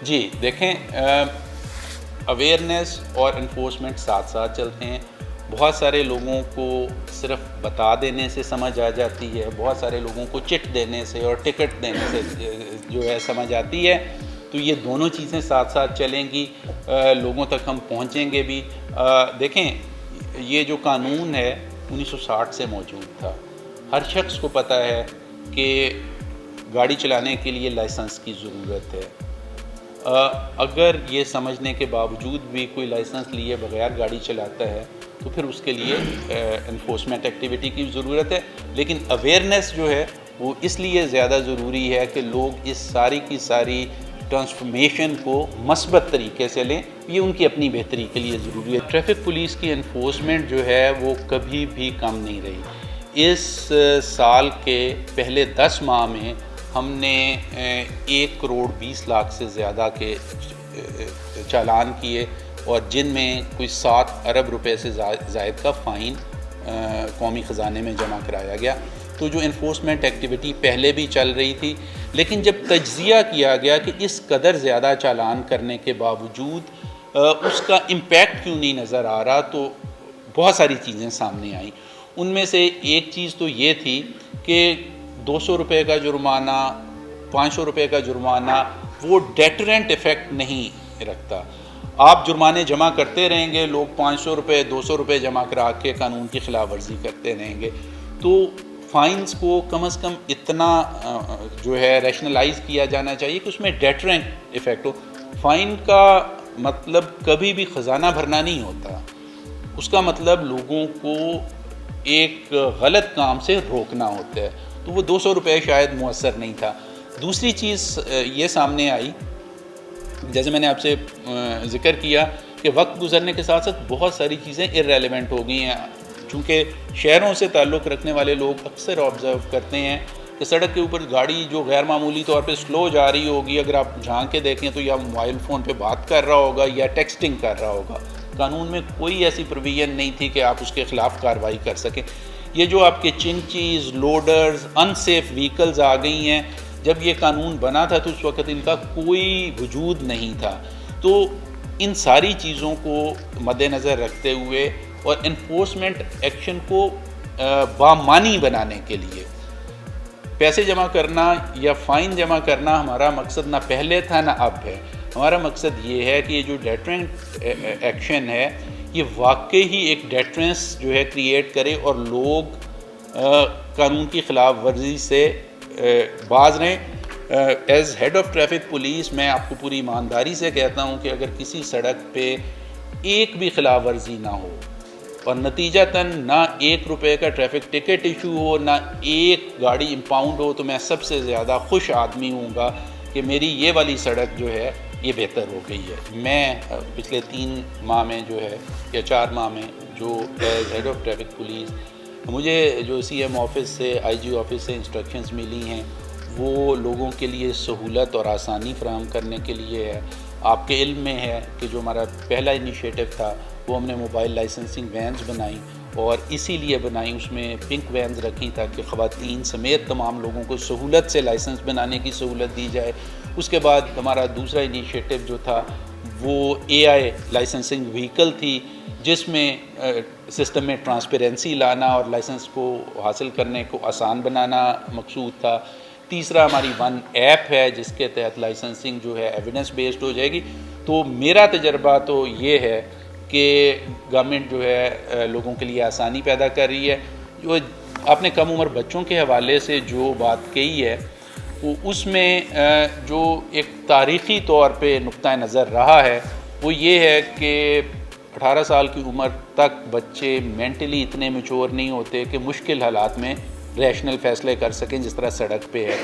جی دیکھیں، اویئرنیس اور انفورسمنٹ ساتھ ساتھ چلتے ہیں. بہت سارے لوگوں کو صرف بتا دینے سے سمجھ آ جاتی ہے، بہت سارے لوگوں کو چٹ دینے سے اور ٹکٹ دینے سے جو ہے سمجھ آتی ہے. تو یہ دونوں چیزیں ساتھ ساتھ چلیں گی، لوگوں تک ہم پہنچیں گے بھی. دیکھیں، یہ جو قانون ہے 1960 سے موجود تھا. ہر شخص کو پتہ ہے کہ گاڑی چلانے کے لیے لائسنس کی ضرورت ہے. اگر یہ سمجھنے کے باوجود بھی کوئی لائسنس لیے بغیر گاڑی چلاتا ہے تو پھر اس کے لیے انفورسمنٹ ایکٹیویٹی کی ضرورت ہے. لیکن اویئرنیس جو ہے وہ اس لیے زیادہ ضروری ہے کہ لوگ اس ساری کی ساری ٹرانسفارمیشن کو مثبت طریقے سے لیں. یہ ان کی اپنی بہتری کے لیے ضروری ہے. ٹریفک پولیس کی انفورسمنٹ جو ہے وہ کبھی بھی کم نہیں رہی. اس سال کے پہلے 10 ماہ میں ہم نے 1 کروڑ 20 لاکھ سے زیادہ کے چالان کیے، اور جن میں کوئی 7 ارب روپے سے زائد کا فائن قومی خزانے میں جمع کرایا گیا. تو جو انفورسمنٹ ایکٹیویٹی پہلے بھی چل رہی تھی، لیکن جب تجزیہ کیا گیا کہ اس قدر زیادہ چالان کرنے کے باوجود اس کا امپیکٹ کیوں نہیں نظر آ رہا، تو بہت ساری چیزیں سامنے آئیں. ان میں سے ایک چیز تو یہ تھی کہ 200 روپے کا جرمانہ، 500 روپے کا جرمانہ وہ ڈیٹرنٹ ایفیکٹ نہیں رکھتا. آپ جرمانے جمع کرتے رہیں گے، لوگ 500 روپے 200 روپے جمع کرا کے قانون کی خلاف ورزی کرتے رہیں گے. تو فائنز کو کم از کم اتنا جو ہے ریشنلائز کیا جانا چاہیے کہ اس میں ڈیٹرنٹ ایفیکٹ ہو. فائن کا مطلب کبھی بھی خزانہ بھرنا نہیں ہوتا، اس کا مطلب لوگوں کو ایک غلط کام سے روکنا ہوتا ہے. تو وہ 200 روپے شاید مؤثر نہیں تھا. دوسری چیز یہ سامنے آئی، جیسے میں نے آپ سے ذکر کیا کہ وقت گزرنے کے ساتھ ساتھ بہت ساری چیزیں ارریلیونٹ ہو گئی ہیں. چونکہ شہروں سے تعلق رکھنے والے لوگ اکثر آبزرو کرتے ہیں کہ سڑک کے اوپر گاڑی جو غیر معمولی طور پہ سلو جا رہی ہوگی، اگر آپ جھانک کے دیکھیں تو یا موبائل فون پہ بات کر رہا ہوگا یا ٹیکسٹنگ کر رہا ہوگا. قانون میں کوئی ایسی پروویژن نہیں تھی کہ آپ اس کے خلاف کارروائی کر سکیں. یہ جو آپ کے چنچیز، لوڈرز، ان سیف وہیکلز آ گئی ہیں، جب یہ قانون بنا تھا تو اس وقت ان کا کوئی وجود نہیں تھا. تو ان ساری چیزوں کو مد نظر رکھتے ہوئے اور انفورسمنٹ ایکشن کو بامعنی بنانے کے لیے پیسے جمع کرنا یا فائن جمع کرنا ہمارا مقصد نہ پہلے تھا نہ اب ہے. ہمارا مقصد یہ ہے کہ یہ جو ڈیٹرنٹ ایکشن ہے یہ واقعی ہی ایک ڈیٹرنس جو ہے کریٹ کرے اور لوگ قانون کی خلاف ورزی سے باز رہیں. As head of traffic police میں آپ کو پوری ایمانداری سے کہتا ہوں کہ اگر کسی سڑک پہ ایک بھی خلاف ورزی نہ ہو اور نتیجتاً نہ 1 روپے کا ٹریفک ٹکٹ ایشو ہو، نہ ایک گاڑی امپاؤنڈ ہو، تو میں سب سے زیادہ خوش آدمی ہوں گا کہ میری یہ والی سڑک جو ہے یہ بہتر ہو گئی ہے. میں پچھلے 3 ماہ میں جو ہے یا 4 ماہ میں جو as head of traffic police مجھے جو سی ایم آفس سے، آئی جی آفس سے انسٹرکشنز ملی ہیں وہ لوگوں کے لیے سہولت اور آسانی فراہم کرنے کے لیے ہے. آپ کے علم میں ہے کہ جو ہمارا پہلا انیشیٹو تھا وہ ہم نے موبائل لائسنسنگ وینز بنائیں، اور اسی لیے بنائیں، اس میں پنک وینز رکھی تاکہ خواتین سمیت تمام لوگوں کو سہولت سے لائسنس بنانے کی سہولت دی جائے. اس کے بعد ہمارا دوسرا انیشیٹو جو تھا وہ اے آئی لائسنسنگ وہیکل تھی، جس میں سسٹم میں ٹرانسپیرنسی لانا اور لائسنس کو حاصل کرنے کو آسان بنانا مقصود تھا. تیسرا ہماری 1 ایپ ہے جس کے تحت لائسنسنگ جو ہے ایویڈنس بیسڈ ہو جائے گی. تو میرا تجربہ تو یہ ہے کہ گورنمنٹ جو ہے لوگوں کے لیے آسانی پیدا کر رہی ہے. جو آپ نے کم عمر بچوں کے حوالے سے جو بات کہی ہے وہ اس میں جو ایک تاریخی طور پہ نقطہ نظر رہا ہے وہ یہ ہے کہ 18 سال کی عمر تک بچے مینٹلی اتنے میچور نہیں ہوتے کہ مشکل حالات میں ریشنل فیصلے کر سکیں جس طرح سڑک پہ ہے.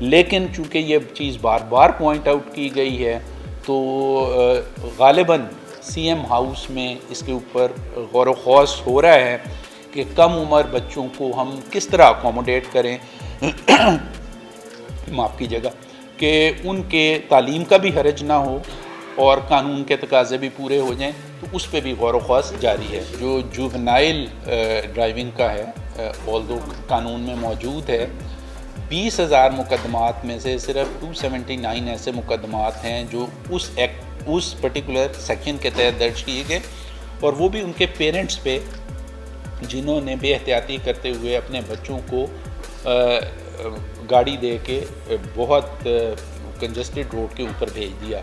لیکن چونکہ یہ چیز بار بار پوائنٹ آؤٹ کی گئی ہے تو غالباً سی ایم ہاؤس میں اس کے اوپر غور و خوض ہو رہا ہے کہ کم عمر بچوں کو ہم کس طرح اکوموڈیٹ کریں معاف کیجیے گا کہ ان کے تعلیم کا بھی حرج نہ ہو اور قانون کے تقاضے بھی پورے ہو جائیں. تو اس پہ بھی غور و خوض جاری ہے. جو جوونائل ڈرائیونگ کا ہے آلدو قانون میں موجود ہے، 20,000 مقدمات میں سے صرف 279 ایسے مقدمات ہیں جو اس پرٹیکولر سیکشن کے تحت درج کیے گئے، اور وہ بھی ان کے پیرنٹس پہ جنہوں نے بے احتیاطی کرتے ہوئے اپنے بچوں کو گاڑی دے کے بہت کنجسٹڈ روڈ کے اوپر بھیج دیا۔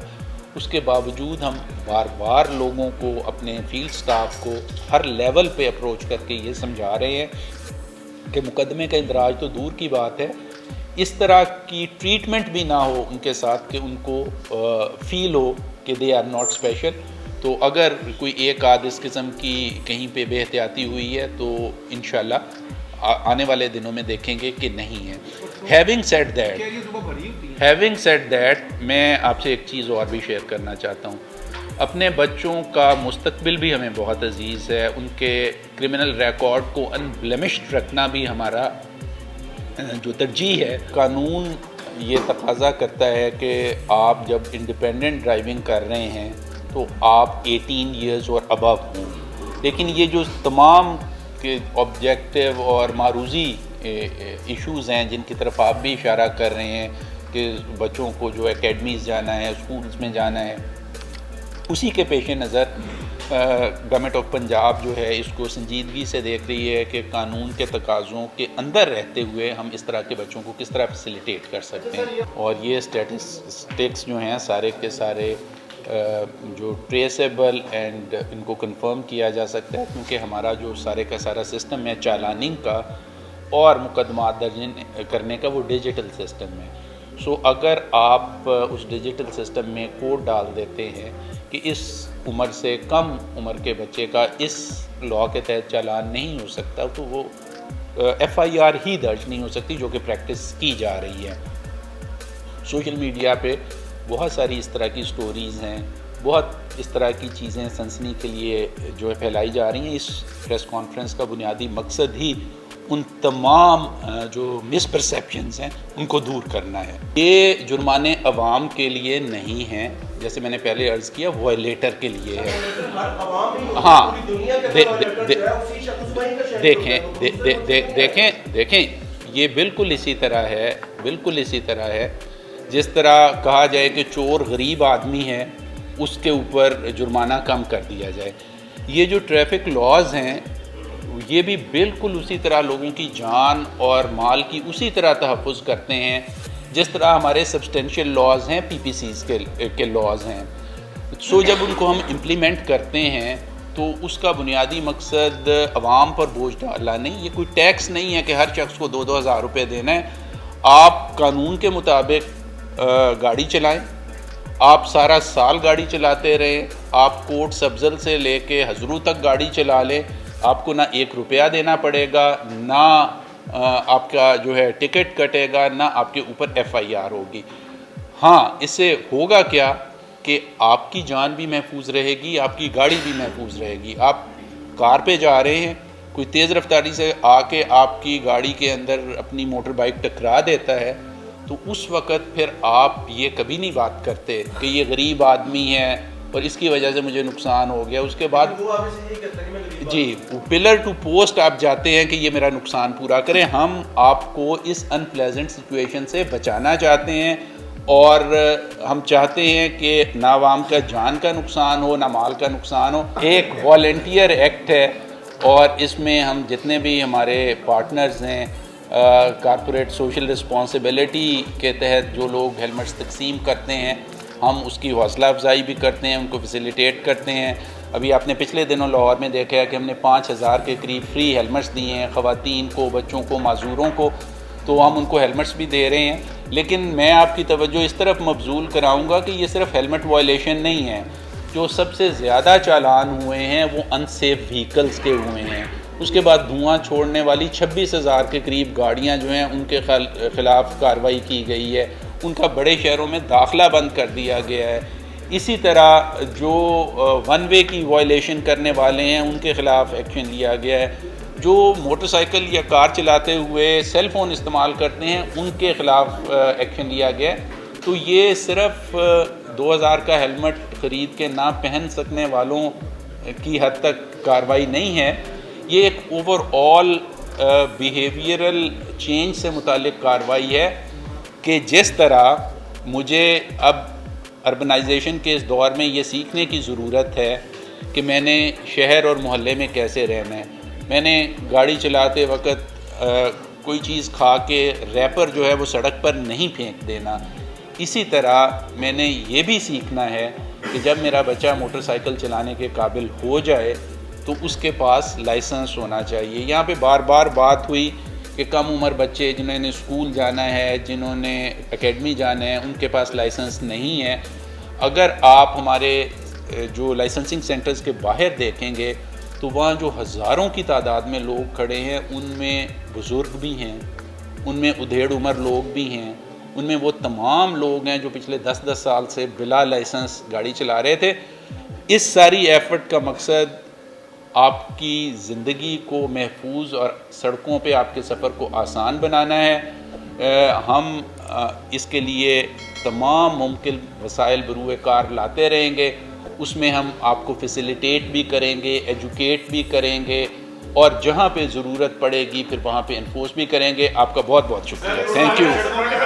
اس کے باوجود ہم بار بار لوگوں کو، اپنے فیلڈ سٹاف کو ہر لیول پہ اپروچ کر کے یہ سمجھا رہے ہیں کہ مقدمے کا اندراج تو دور کی بات ہے، اس طرح کی ٹریٹمنٹ بھی نہ ہو ان کے ساتھ کہ ان کو فیل ہو کہ دے آر ناٹ اسپیشل۔ تو اگر کوئی ایک آدھ اس قسم کی کہیں پہ بے احتیاطی ہوئی ہے تو انشاءاللہ آنے والے دنوں میں دیکھیں گے کہ نہیں ہے۔ ہیونگ سیڈ دیٹ میں آپ سے ایک چیز اور بھی شیئر کرنا چاہتا ہوں۔ اپنے بچوں کا مستقبل بھی ہمیں بہت عزیز ہے، ان کے کرمنل ریکارڈ کو انبلیمشڈ رکھنا بھی ہمارا جو ترجیح ہے۔ قانون یہ تقاضا کرتا ہے کہ آپ جب انڈیپینڈنٹ ڈرائیونگ کر رہے ہیں تو آپ 18 ایئرز اور ابو ہوں، لیکن یہ جو تمام کے آبجیکٹیو اور معروضی ایشوز ہیں جن کی طرف آپ بھی اشارہ کر رہے ہیں کہ بچوں کو جو اکیڈمیز جانا ہے، اسکولز میں جانا ہے، اسی کے پیش نظر گورنمنٹ آف پنجاب جو ہے اس کو سنجیدگی سے دیکھ رہی ہے کہ قانون کے تقاضوں کے اندر رہتے ہوئے ہم اس طرح کے بچوں کو کس طرح فیسیلیٹیٹ کر سکتے ہیں۔ اور یہ اسٹیٹسٹکس جو ہیں سارے کے سارے جو ٹریسیبل اینڈ ان کو کنفرم کیا جا سکتا ہے، کیونکہ ہمارا جو سارے کا سارا سسٹم ہے چالاننگ کا اور مقدمات درج کرنے کا، وہ ڈیجیٹل سسٹم ہے۔ سو اگر آپ اس ڈیجیٹل سسٹم میں کوڈ ڈال دیتے ہیں کہ اس عمر سے کم عمر کے بچے کا اس لاء کے تحت چالان نہیں ہو سکتا، تو وہ FIR ہی درج نہیں ہو سکتی، جو کہ پریکٹس کی جا رہی ہے۔ سوشل میڈیا پہ بہت ساری اس طرح کی سٹوریز ہیں، بہت اس طرح کی چیزیں سنسنی کے لیے جو ہے پھیلائی جا رہی ہیں۔ اس پریس کانفرنس کا بنیادی مقصد ہی ان تمام جو مس پرسیپشنز ہیں ان کو دور کرنا ہے۔ یہ جرمانے عوام کے لیے نہیں ہیں، جیسے میں نے پہلے عرض کیا، وائلیٹر کے لیے ہے۔ ہاں دیکھیں یہ بالکل اسی طرح ہے جس طرح کہا جائے کہ چور غریب آدمی ہے، اس کے اوپر جرمانہ کم کر دیا جائے۔ یہ جو ٹریفک لاز ہیں یہ بھی بالکل اسی طرح لوگوں کی جان اور مال کی اسی طرح تحفظ کرتے ہیں جس طرح ہمارے سبسٹینشیل لاز ہیں، PPCs کے لاز ہیں۔ سو جب ان کو ہم امپلیمنٹ کرتے ہیں تو اس کا بنیادی مقصد عوام پر بوجھ ڈالنا نہیں، یہ کوئی ٹیکس نہیں ہے کہ ہر شخص کو 2-2 ہزار روپے دینا ہے۔ آپ قانون کے مطابق گاڑی چلائیں، آپ سارا سال گاڑی چلاتے رہیں، آپ کوٹ سبزل سے لے کے حضرو تک گاڑی چلا لیں، آپ کو نہ 1 روپیہ دینا پڑے گا، نہ آپ کا جو ہے ٹکٹ کٹے گا، نہ آپ کے اوپر FIR ہوگی۔ ہاں اس سے ہوگا کیا کہ آپ کی جان بھی محفوظ رہے گی، آپ کی گاڑی بھی محفوظ رہے گی۔ آپ کار پہ جا رہے ہیں، کوئی تیز رفتاری سے آ کے آپ کی گاڑی کے اندر اپنی موٹر بائک ٹکرا دیتا ہے تو اس وقت پھر آپ یہ کبھی نہیں بات کرتے کہ یہ غریب آدمی ہے اور اس کی وجہ سے مجھے نقصان ہو گیا۔ اس کے بعد جی پلر ٹو پوسٹ آپ جاتے ہیں کہ یہ میرا نقصان پورا کریں۔ ہم آپ کو اس ان پلیزنٹ سچویشن سے بچانا چاہتے ہیں اور ہم چاہتے ہیں کہ نہ عوام کا جان کا نقصان ہو، نہ مال کا نقصان ہو۔ ایک والنٹیئر ایکٹ ہے اور اس میں ہم جتنے بھی ہمارے پارٹنرز ہیں کارپوریٹ سوشل رسپانسبلٹی کے تحت جو لوگ ہیلمٹس تقسیم کرتے ہیں، ہم اس کی حوصلہ افزائی بھی کرتے ہیں، ان کو فیسیلیٹیٹ کرتے ہیں۔ ابھی آپ نے پچھلے دنوں لاہور میں دیکھا ہے کہ ہم نے 5000 کے قریب فری ہیلمٹس دیے ہیں خواتین کو، بچوں کو، معذوروں کو، تو ہم ان کو ہیلمٹس بھی دے رہے ہیں۔ لیکن میں آپ کی توجہ اس طرف مبذول کراؤں گا کہ یہ صرف ہیلمٹ وائلیشن نہیں ہے، جو سب سے زیادہ چالان ہوئے ہیں وہ ان سیف وہیکلز کے ہوئے ہیں۔ اس کے بعد دھواں چھوڑنے والی 26,000 کے قریب گاڑیاں جو ہیں ان کے خلاف کارروائی کی گئی ہے، ان کا بڑے شہروں میں داخلہ بند کر دیا گیا ہے۔ اسی طرح جو ون وے کی وائلیشن کرنے والے ہیں ان کے خلاف ایکشن لیا گیا ہے۔ جو موٹر سائیکل یا کار چلاتے ہوئے سیل فون استعمال کرتے ہیں ان کے خلاف ایکشن لیا گیا ہے۔ تو یہ صرف 2000 کا ہیلمٹ خرید کے نہ پہن سکنے والوں کی حد تک کارروائی نہیں ہے، یہ ایک اوور آل بیہیویئرل چینج سے متعلق کارروائی ہے کہ جس طرح مجھے اب اربنائزیشن کے اس دور میں یہ سیکھنے کی ضرورت ہے کہ میں نے شہر اور محلے میں کیسے رہنا ہے. میں نے گاڑی چلاتے وقت کوئی چیز کھا کے ریپر جو ہے وہ سڑک پر نہیں پھینک دینا. اسی طرح میں نے یہ بھی سیکھنا ہے کہ جب میرا بچہ موٹر سائیکل چلانے کے قابل ہو جائے تو اس کے پاس لائسنس ہونا چاہیے. یہاں پہ بار بار بات ہوئی کہ کم عمر بچے جنہوں نے اسکول جانا ہے, جنہوں نے اکیڈمی جانا ہے, ان کے پاس لائسنس نہیں ہے. اگر آپ ہمارے جو لائسنسنگ سینٹرز کے باہر دیکھیں گے تو وہاں جو ہزاروں کی تعداد میں لوگ کھڑے ہیں, ان میں بزرگ بھی ہیں, ان میں ادھیڑ عمر لوگ بھی ہیں, ان میں وہ تمام لوگ ہیں جو پچھلے 10 سال سے بلا لائسنس گاڑی چلا رہے تھے. اس ساری ایفرٹ کا مقصد آپ کی زندگی کو محفوظ اور سڑکوں پہ آپ کے سفر کو آسان بنانا ہے. ہم اس کے لیے تمام ممکن وسائل بروئے کار لاتے رہیں گے. اس میں ہم آپ کو فیسیلیٹیٹ بھی کریں گے, ایجوکیٹ بھی کریں گے, اور جہاں پہ ضرورت پڑے گی پھر وہاں پہ انفورس بھی کریں گے. آپ کا بہت بہت شکریہ. Thank you.